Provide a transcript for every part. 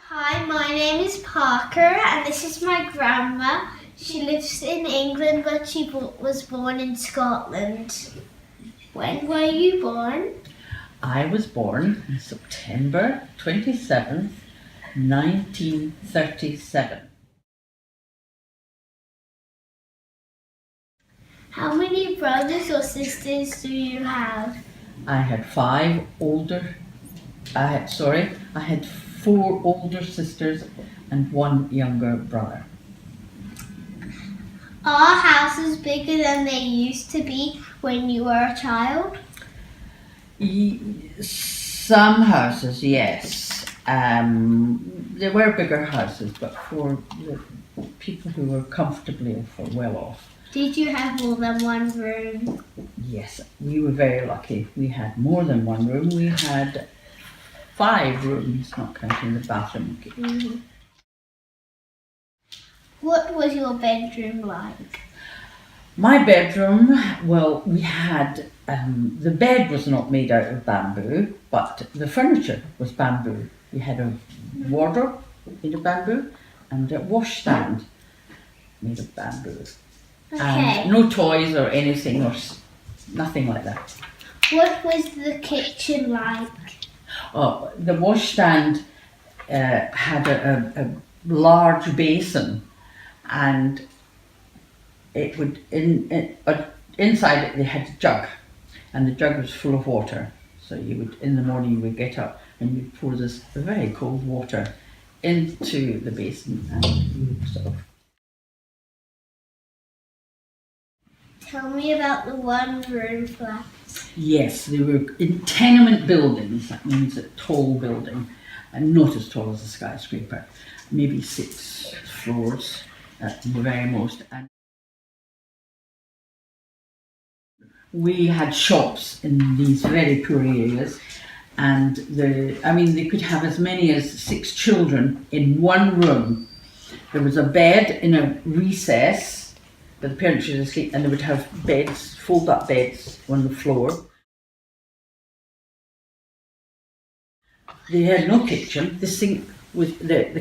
Hi, my name is Parker and this is my grandma. She lives in England but she was born in Scotland. When were you born? I was born on September 27th, 1937. How many brothers or sisters do you have? I had I had four older sisters and one younger brother. Are houses bigger than they used to be when you were a child? Some houses, yes. There were bigger houses, but for the people who were comfortably well off. Did you have more than one room? Yes, we were very lucky. We had more than one room. We had 5 rooms, not counting the bathroom. Mm-hmm. What was your bedroom like? My bedroom, well, we had, the bed was not made out of bamboo, but the furniture was bamboo. We had a wardrobe made of bamboo and a washstand made of bamboo. Okay. And no toys or anything or nothing like that. What was the kitchen like? Oh, the washstand had a large basin, and it would inside it they had a jug, and the jug was full of water. So you would, in the morning, you would get up and you'd pour this very cold water into the basin, and you would sort of. Tell me about the one-room flats. Yes, they were in tenement buildings. That means a tall building, and not as tall as a skyscraper, maybe 6 floors at the very most. And we had shops in these very poor areas, and they could have as many as 6 children in one room. There was a bed in a recess where the parents should sleep, and they would have beds, fold-up beds on the floor. They had no kitchen. The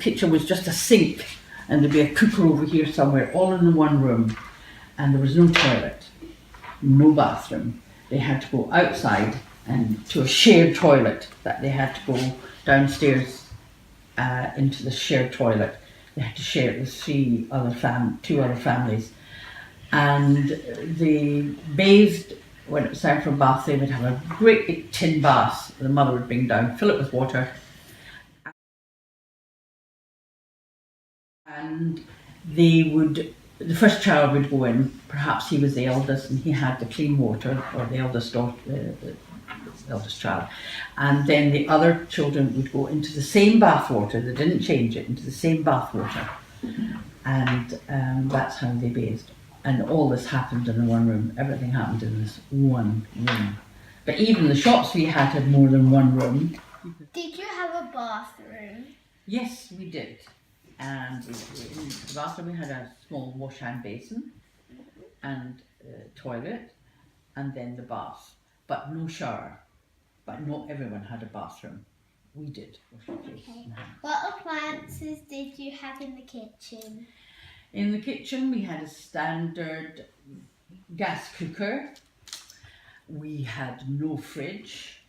kitchen was just a sink, and there'd be a cooker over here somewhere, all in the one room, and there was no toilet, no bathroom. They had to go outside and to a shared toilet. That they had to go downstairs into the shared toilet. They had to share it with 2 other families, and they bathed. When it was time for a bath, they would have a great big tin bath. The mother would bring down, fill it with water, and the first child would go in. Perhaps he was the eldest, and he had the clean water, or the eldest daughter, the eldest child, and then the other children would go into the same bath water. They didn't change it, into the same bath water, and that's how they bathed. And all this happened in the one room. Everything happened in this one room. But even the shops we had more than one room. Did you have a bathroom? Yes, we did. And in the bathroom we had a small wash hand basin and toilet, and then the bath. But no shower. But not everyone had a bathroom. We did. Okay. What appliances did you have in the kitchen? In the kitchen we had a standard gas cooker. We had no fridge.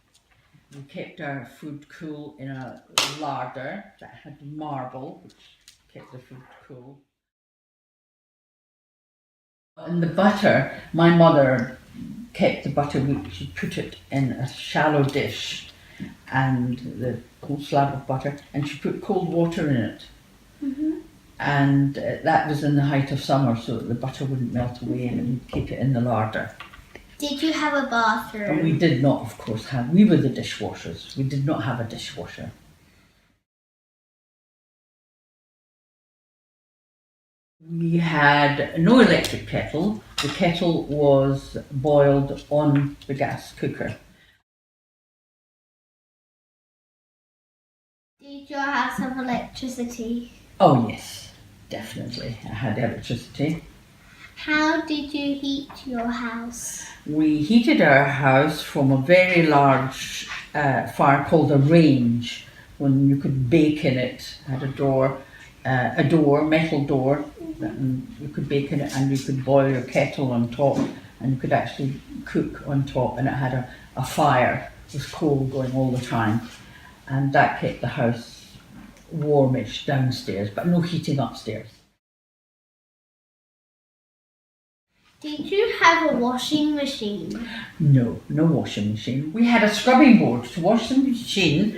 We kept our food cool in a larder that had marble, which kept the food cool. And the butter, my mother kept the butter. She put it in a shallow dish, and the whole slab of butter, and she put cold water in it. Mm-hmm. And that was in the height of summer, so that the butter wouldn't melt away, and we'd keep it in the larder. Did you have a bathroom? And we did not, of course, we were the dishwashers. We did not have a dishwasher. We had no electric kettle. The kettle was boiled on the gas cooker. Did your house have electricity? Oh yes, definitely. I had electricity. How did you heat your house? We heated our house from a very large fire called a range, when you could bake in it. It had a metal door, and you could bake in it, and you could boil your kettle on top, and you could actually cook on top, and it had a fire with coal going all the time, and that kept the house warmish downstairs, but no heating upstairs. Did you have a washing machine? No washing machine. We had a scrubbing board to wash the machine,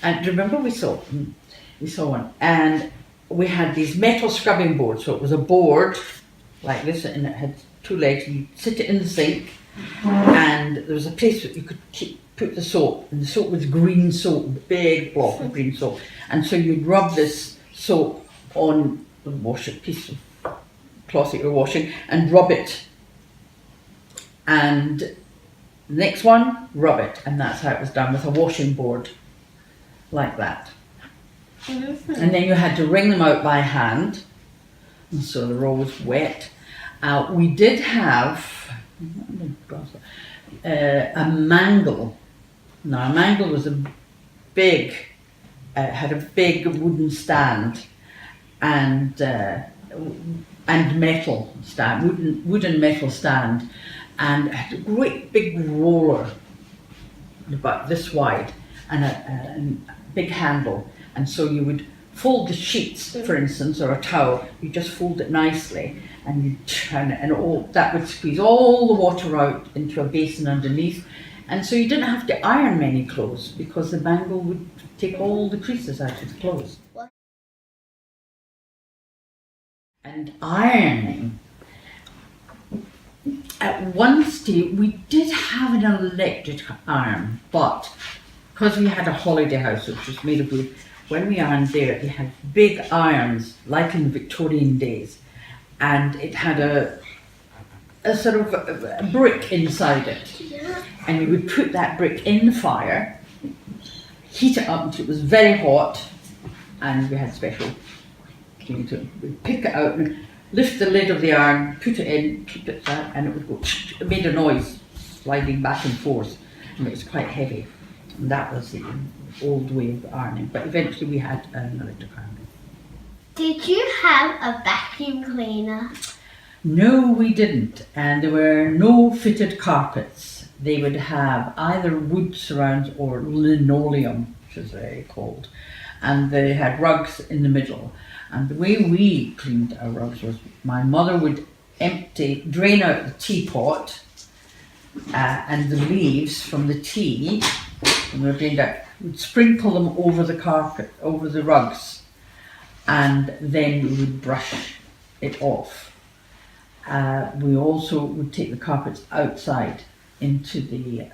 and remember we saw one, and we had these metal scrubbing boards. So it was a board like this, and it had two legs, and you'd sit it in the sink, and there was a place that you could put the soap, and the soap was green soap, a big block of green soap, and so you'd rub this soap on the piece of cloth that you're washing, and rub it, and the next one, rub it, and that's how it was done, with a washing board like that. Mm-hmm. And then you had to wring them out by hand, and so they're always wet. We did have a mangle. Now a mangle was had a big wooden stand, and metal stand, wooden metal stand, and it had a great big roller about this wide, and a big handle, and so you would fold the sheets, for instance, or a towel. You just fold it nicely, and you turn it, and that would squeeze all the water out into a basin underneath, and so you didn't have to iron many clothes because the mangle would take all the creases out of the clothes. And ironing. At one stage, we did have an electric iron, but because we had a holiday house which was made of wood, when we ironed there, they had big irons, like in the Victorian days, and it had a sort of a brick inside it. And you would put that brick in the fire, heat it up until it was very hot, and we had special things to pick it out and lift the lid of the iron, put it in, keep it there, and it would go, it made a noise, sliding back and forth, and it was quite heavy. And that was the old way of ironing, but eventually we had an electric iron. Did you have a vacuum cleaner? No, we didn't, and there were no fitted carpets. They would have either wood surrounds or linoleum, which is very cold, and they had rugs in the middle. And the way we cleaned our rugs was my mother would drain out the teapot and the leaves from the tea, and they were drained out, would sprinkle them over the carpet, over the rugs, and then we would brush it off. We also would take the carpets outside into the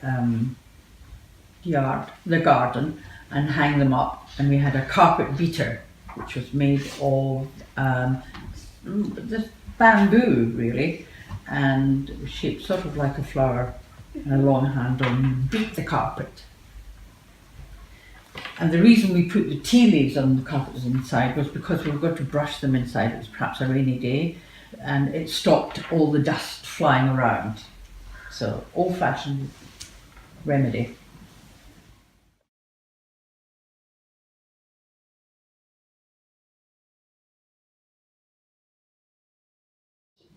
garden, and hang them up, and we had a carpet beater which was made of this bamboo really, and shaped sort of like a flower, and a long handle, and beat the carpet. And the reason we put the tea leaves on the carpets inside was because we were going to brush them inside. It was perhaps a rainy day, and it stopped all the dust flying around. So old-fashioned remedy.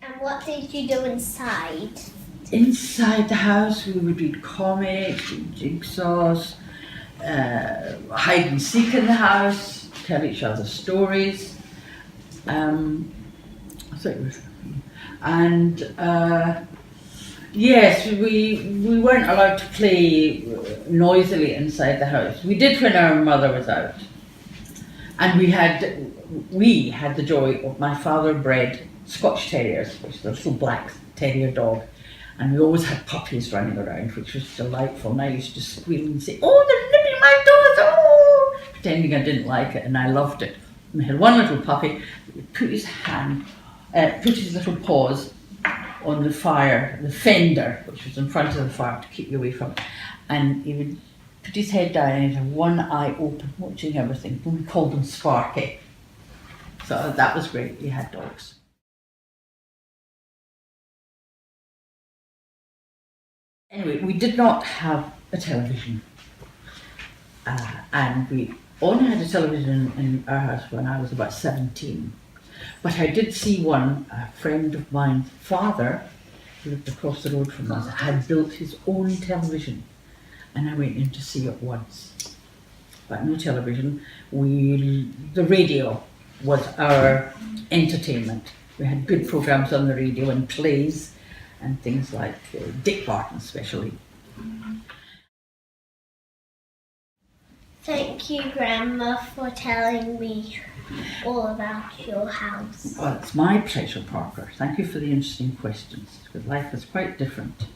And what did you do inside? Inside the house, we would read comics, read jigsaws, hide and seek in the house, tell each other stories. Yes, we weren't allowed to play noisily inside the house. We did when our mother was out, and we had the joy of my father bred Scotch Terriers, which is a little black terrier dog, and we always had puppies running around, which was delightful. And I used to squeal and say, "Oh, they're nipping my toes!" Oh, pretending I didn't like it, and I loved it. And we had one little puppy that would put his little paws on the fender, which was in front of the fire to keep you away from it, and he would put his head down and he'd have one eye open, watching everything. And we called him Sparky. So that was great. We had dogs. Anyway, we did not have a television, and only had a television in our house when I was about 17. But I did see one, a friend of mine's father, who lived across the road from us, had built his own television. And I went in to see it once. But no television. The radio was our entertainment. We had good programs on the radio and plays and things like Dick Barton especially. Thank you, Grandma, for telling me all about your house. Well, it's my pleasure, Parker. Thank you for the interesting questions, because life is quite different.